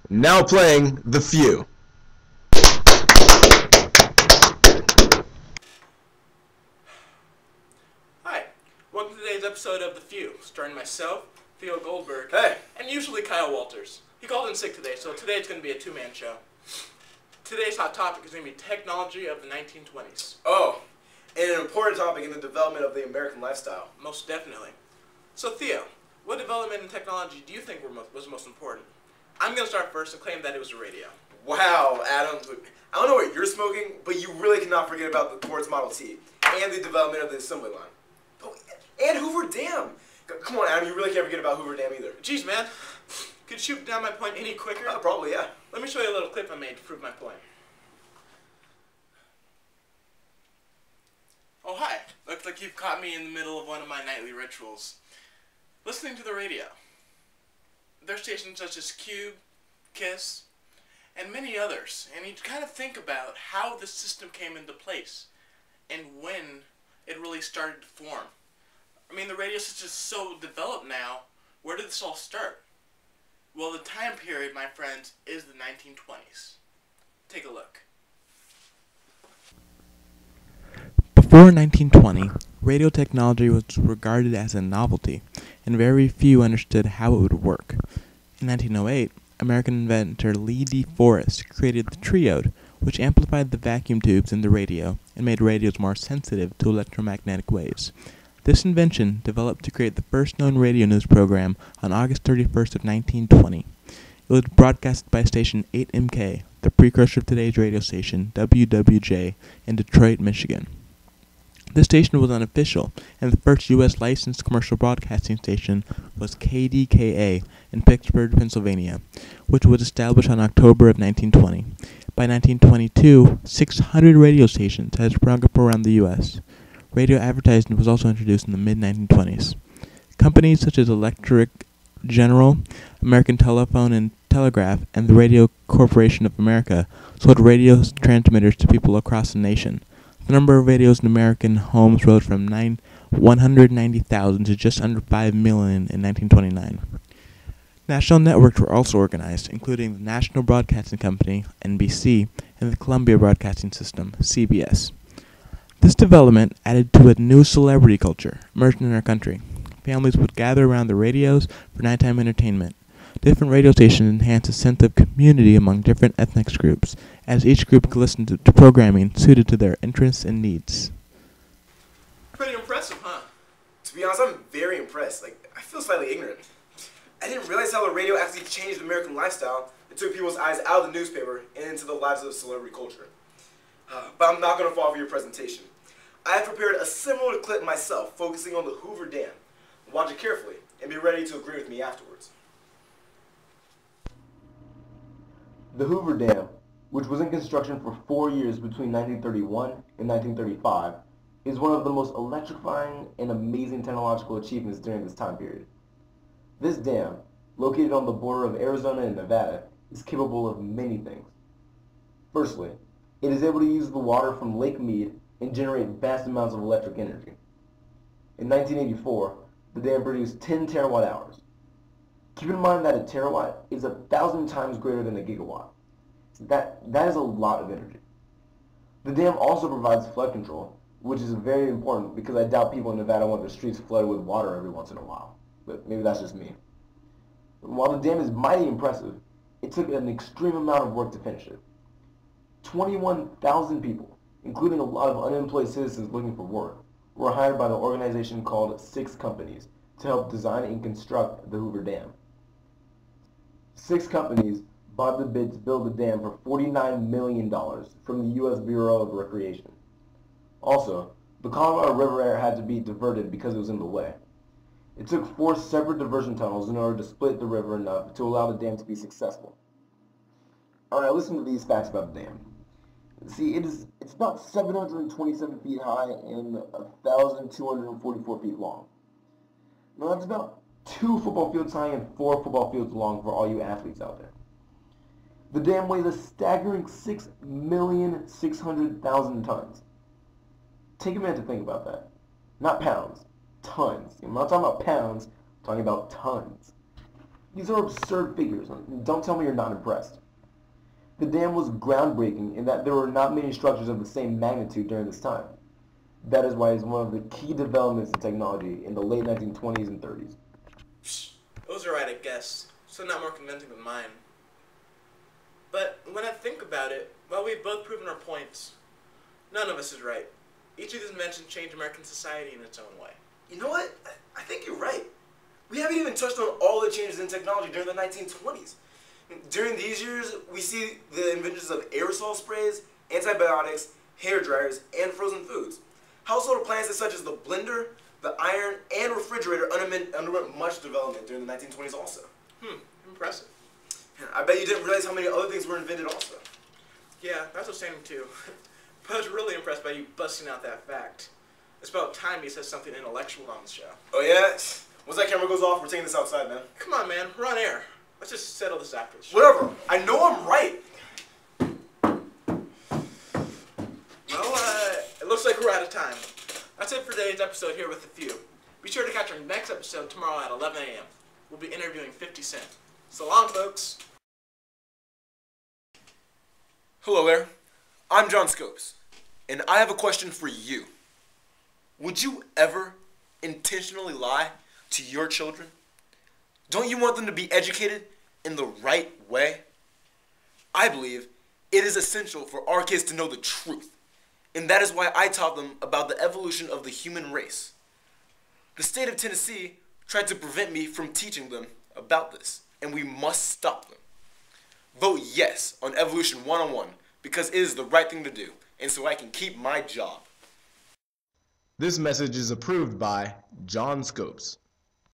Now playing The Few. Hi, welcome to today's episode of The Few, starring myself, Theo Goldberg, Hey. and usually Kyle Walters. He called in sick today, so today it's going to be a two-man show. Today's hot topic is going to be technology of the 1920s. Oh, and an important topic in the development of the American lifestyle. Most definitely. So Theo, what development in technology do you think was most important? I'm going to start first and claim that it was the radio. Wow, Adam. I don't know what you're smoking, but you really cannot forget about the Ford's Model T and the development of the assembly line. Oh, and Hoover Dam. Come on, Adam, you really can't forget about Hoover Dam either. Jeez, man. Could you shoot down my point any quicker? Probably, yeah. Let me show you a little clip I made to prove my point. Oh, hi. Looks like you've caught me in the middle of one of my nightly rituals. Listening to the radio. There are stations such as Cube, KISS, and many others. And you kind of think about how the system came into place and when it really started to form. I mean, the radio system is so developed now. Where did this all start? Well, the time period, my friends, is the 1920s. Take a look. Before 1920, radio technology was regarded as a novelty, and very few understood how it would work. In 1908, American inventor Lee D. Forrest created the triode, which amplified the vacuum tubes in the radio and made radios more sensitive to electromagnetic waves. This invention developed to create the first known radio news program on August 31st of 1920. It was broadcast by station 8MK, the precursor of today's radio station, WWJ, in Detroit, Michigan. This station was unofficial, and the first U.S. licensed commercial broadcasting station was KDKA in Pittsburgh, Pennsylvania, which was established on October of 1920. By 1922, 600 radio stations had sprung up around the U.S. Radio advertising was also introduced in the mid-1920s. Companies such as Electric General, American Telephone and Telegraph, and the Radio Corporation of America sold radio transmitters to people across the nation. The number of radios in American homes rose from 190,000 to just under 5 million in 1929. National networks were also organized, including the National Broadcasting Company, NBC, and the Columbia Broadcasting System, CBS. This development added to a new celebrity culture emerged in our country. Families would gather around the radios for nighttime entertainment. Different radio stations enhanced a sense of community among different ethnic groups, as each group could listen to programming suited to their interests and needs. Pretty impressive, huh? To be honest, I'm very impressed. I feel slightly ignorant. I didn't realize how the radio actually changed the American lifestyle and took people's eyes out of the newspaper and into the lives of celebrity culture. But I'm not going to fall for your presentation. I have prepared a similar clip myself, focusing on the Hoover Dam. Watch it carefully and be ready to agree with me afterwards. The Hoover Dam, which was in construction for 4 years between 1931 and 1935, is one of the most electrifying and amazing technological achievements during this time period. This dam, located on the border of Arizona and Nevada, is capable of many things. Firstly, it is able to use the water from Lake Mead and generate vast amounts of electric energy. In 1984, the dam produced 10 terawatt hours. Keep in mind that a terawatt is 1,000 times greater than a gigawatt. That is a lot of energy. The dam also provides flood control, which is very important because I doubt people in Nevada want their streets flooded with water every once in a while. But maybe that's just me. While the dam is mighty impressive, it took an extreme amount of work to finish it. 21,000 people, including a lot of unemployed citizens looking for work, were hired by the organization called Six Companies to help design and construct the Hoover Dam. 6 companies bought the bid to build the dam for $49 million from the U.S. Bureau of Recreation. Also, the Colorado River had to be diverted because it was in the way. It took 4 separate diversion tunnels in order to split the river enough to allow the dam to be successful. Alright, listen to these facts about the dam. See, it's about 727 feet high and 1,244 feet long. Now that's about 2 football fields high and 4 football fields long for all you athletes out there. The dam weighs a staggering 6,600,000 tons. Take a minute to think about that. Not pounds, tons. I'm not talking about pounds, I'm talking about tons. These are absurd figures. Don't tell me you're not impressed. The dam was groundbreaking in that there were not many structures of the same magnitude during this time. That is why it's one of the key developments in technology in the late 1920s and 30s. Those are right, I guess. So not more convincing than mine. But when I think about it, while we've both proven our points, none of us is right. Each of these inventions changed American society in its own way. You know what? I think you're right. We haven't even touched on all the changes in technology during the 1920s. During these years, we see the inventions of aerosol sprays, antibiotics, hair dryers, and frozen foods. Household appliances such as the blender, the iron, and refrigerator underwent much development during the 1920s also. Impressive. I bet you didn't realize how many other things were invented also. Yeah, that's outstanding too. But I was really impressed by you busting out that fact. It's about time you said something intellectual on the show. Oh yeah? Once that camera goes off, we're taking this outside, man. Come on, man. We're on air. Let's just settle this after the show. Whatever. I know I'm right. Well, it looks like we're out of time. That's it for today's episode here with The Few. Be sure to catch our next episode tomorrow at 11 a.m. We'll be interviewing 50 Cent. So long, folks. Hello there. I'm John Scopes, and I have a question for you. Would you ever intentionally lie to your children? Don't you want them to be educated in the right way? I believe it is essential for our kids to know the truth, and that is why I taught them about the evolution of the human race. The state of Tennessee tried to prevent me from teaching them about this, and we must stop them. Vote yes on Evolution 101 because it is the right thing to do, and so I can keep my job. This message is approved by John Scopes.